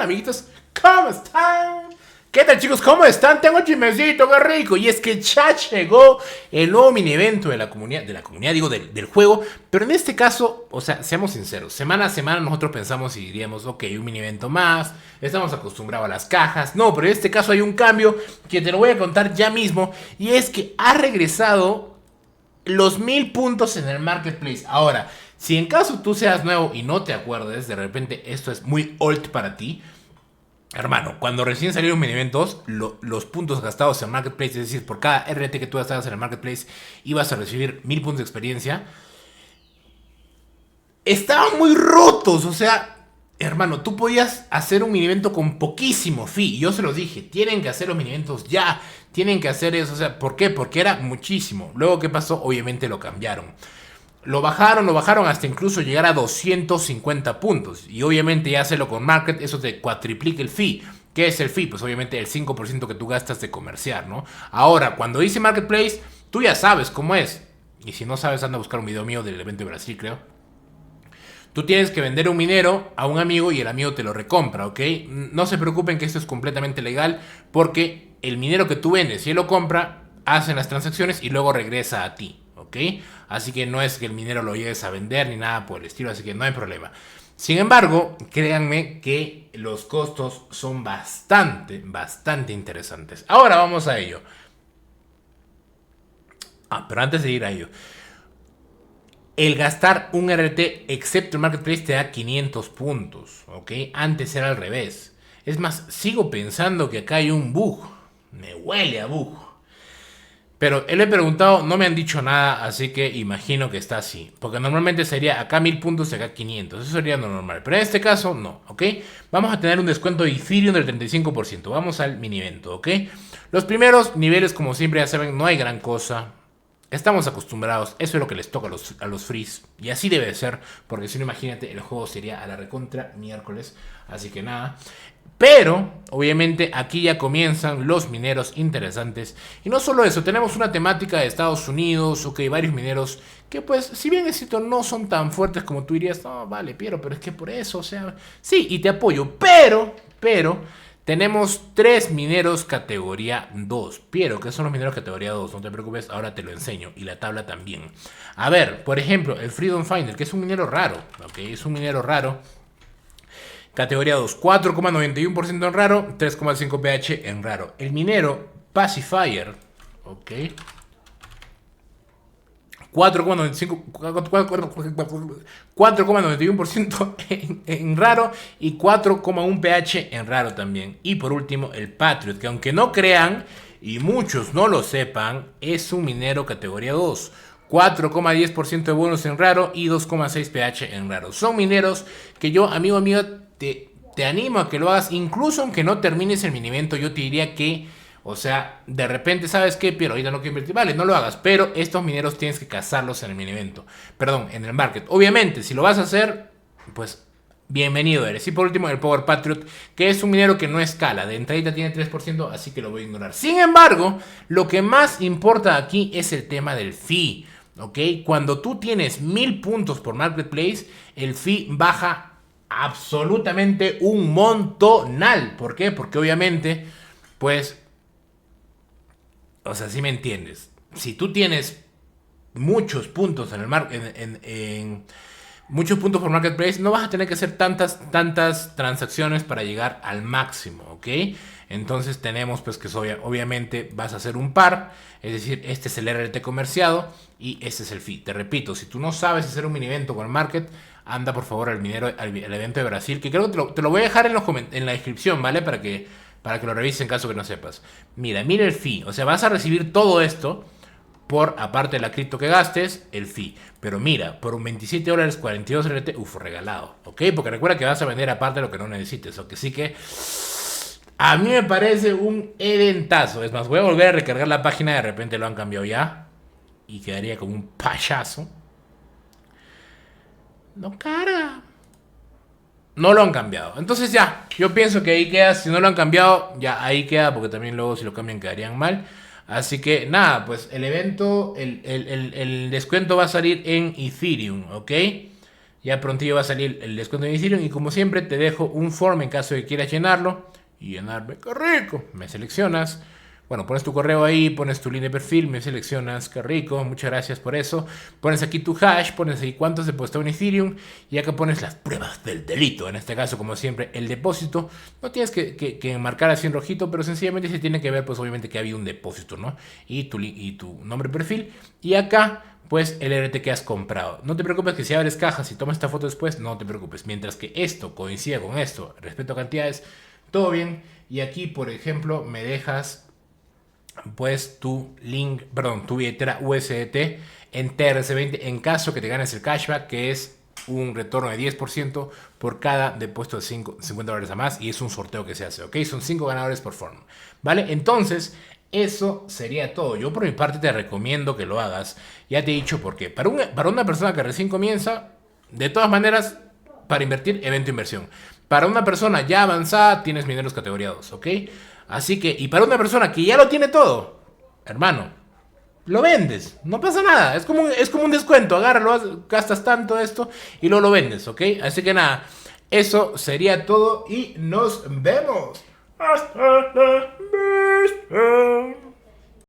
amiguitos? ¿Cómo están? ¿Qué tal, chicos? ¿Cómo están? Tengo chismecito, qué rico. Y es que ya llegó el nuevo mini evento de la comunidad, digo, del juego. Pero en este caso, o sea, seamos sinceros, semana a semana nosotros pensamos y diríamos, ok, un mini evento más, estamos acostumbrados a las cajas. No, pero en este caso hay un cambio que te lo voy a contar ya mismo. Y es que ha regresado los 1000 puntos en el marketplace. Ahora, si en caso tú seas nuevo y no te acuerdes, de repente esto es muy old para ti. Hermano, cuando recién salieron mini eventos, los puntos gastados en Marketplace, es decir, por cada RT que tú gastabas en el Marketplace, ibas a recibir 1000 puntos de experiencia. Estaban muy rotos, o sea, hermano, tú podías hacer un mini evento con poquísimo fee. Y yo se los dije, tienen que hacer los mini eventos ya, tienen que hacer eso. O sea, ¿por qué? Porque era muchísimo. Luego, ¿qué pasó? Obviamente lo cambiaron. Lo bajaron hasta incluso llegar a 250 puntos. Y obviamente ya hacerlo con Market, eso te cuatriplica el fee. ¿Qué es el fee? Pues obviamente el 5% que tú gastas de comerciar, ¿no? Ahora, cuando dice Marketplace, tú ya sabes cómo es. Y si no sabes, anda a buscar un video mío del evento de Brasil, creo. Tú tienes que vender un minero a un amigo y el amigo te lo recompra, ¿ok? No se preocupen que esto es completamente legal porque el minero que tú vendes, si él lo compra, hacen las transacciones y luego regresa a ti, ¿ok? Así que no es que el minero lo llegues a vender ni nada por el estilo, así que no hay problema. Sin embargo, créanme que los costos son bastante interesantes. Ahora vamos a ello. Pero antes de ir a ello, el gastar un RT excepto el Marketplace te da 500 puntos, ¿ok? Antes era al revés. Es más, sigo pensando que acá hay un bug. Me huele a bug. Pero le he preguntado, no me han dicho nada, así que imagino que está así. Porque normalmente sería acá 1000 puntos y acá 500. Eso sería lo normal. Pero en este caso, no, ¿ok? Vamos a tener un descuento de Ethereum del 35%. Vamos al mini evento, ¿ok? Los primeros niveles, como siempre ya saben, no hay gran cosa. Estamos acostumbrados, eso es lo que les toca a los frees. Y así debe ser, porque si no, imagínate, el juego sería a la recontra miércoles. Así que nada. Pero, obviamente, aquí ya comienzan los mineros interesantes. Y no solo eso, tenemos una temática de Estados Unidos, ok, varios mineros que pues, si bien es cierto, no son tan fuertes como tú dirías, no, vale, pero es que por eso, o sea, sí, y te apoyo, pero, tenemos 3 mineros categoría 2. Piero, ¿qué son los mineros categoría 2? No te preocupes, ahora te lo enseño. Y la tabla también. A ver, por ejemplo, el Freedom Finder, que es un minero raro. ¿Ok? Es un minero raro. Categoría 2, 4,91% en raro, 3,5 pH en raro. El minero Pacifier, ¿ok? 4,91% en raro y 4,1 pH en raro también. Y por último, el Patriot, que aunque no crean y muchos no lo sepan, es un minero categoría 2. 4,10% de bonus en raro y 2,6 pH en raro. Son mineros que yo, amigo, te animo a que lo hagas. Incluso aunque no termines el minimento, yo te diría que, o sea, de repente, ¿sabes qué? Pero ahorita no quiero invertir. Vale, no lo hagas. Pero estos mineros tienes que cazarlos en el mini-evento. Perdón, en el market. Obviamente, si lo vas a hacer, pues bienvenido eres. Y por último, el Power Patriot, que es un minero que no escala. De entrada tiene 3%, así que lo voy a ignorar. Sin embargo, lo que más importa aquí es el tema del fee. ¿Ok? Cuando tú tienes 1000 puntos por Marketplace, el fee baja absolutamente un montonal. ¿Por qué? Porque obviamente, pues, o sea, si me entiendes. Si tú tienes muchos puntos en el muchos puntos por Marketplace, no vas a tener que hacer tantas transacciones para llegar al máximo, ¿ok? Entonces tenemos pues que obviamente vas a hacer un par, es decir, este es el RT comerciado y este es el fee. Te repito, si tú no sabes hacer un mini evento con el market, anda por favor al evento de Brasil, que creo que te lo voy a dejar en la descripción, ¿vale? Para que lo revises en caso que no sepas. Mira el fee, o sea, vas a recibir todo esto por, aparte de la cripto que gastes, el fee. Pero mira, por un $27, 42 RT, regalado, ¿ok? Porque recuerda que vas a vender aparte de lo que no necesites, ¿ok? Así que a mí me parece un eventazo. Es más, voy a volver a recargar la página, de repente lo han cambiado ya. Y quedaría como un payaso. No carga. No lo han cambiado. Entonces ya, yo pienso que ahí queda. Si no lo han cambiado, ya ahí queda. Porque también luego si lo cambian quedarían mal. Así que nada, pues el evento, el descuento va a salir en Ethereum, ¿ok? Ya prontillo va a salir el descuento de Ethereum. Y como siempre te dejo un form en caso de que quieras llenarlo. Y llenarme, qué rico. Me seleccionas. Bueno, pones tu correo ahí, pones tu link de perfil, me seleccionas, qué rico, muchas gracias por eso. Pones aquí tu hash, pones ahí cuánto has depositado en Ethereum y acá pones las pruebas del delito. En este caso, como siempre, el depósito. No tienes que marcar así en rojito, pero sencillamente se tiene que ver, pues obviamente que ha habido un depósito, ¿no? Y tu nombre de perfil. Y acá, pues el RT que has comprado. No te preocupes que si abres cajas y tomas esta foto después, no te preocupes. Mientras que esto coincida con esto, respecto a cantidades, todo bien. Y aquí, por ejemplo, me dejas pues tu link, perdón, tu billetera USDT en TRC20 en caso que te ganes el cashback, que es un retorno de 10% por cada depósito de $50 a más, y es un sorteo que se hace, ¿ok? Son 5 ganadores por forma, ¿vale? Entonces, eso sería todo. Yo por mi parte te recomiendo que lo hagas. Ya te he dicho por qué. Para una persona que recién comienza, de todas maneras, para invertir, evento inversión. Para una persona ya avanzada, tienes mineros categoría 2, ¿ok? Así que, y para una persona que ya lo tiene todo, hermano, lo vendes, no pasa nada, es como un descuento, agárralo, gastas tanto esto y luego lo vendes, ¿ok? Así que nada, eso sería todo y nos vemos. Hasta la vista.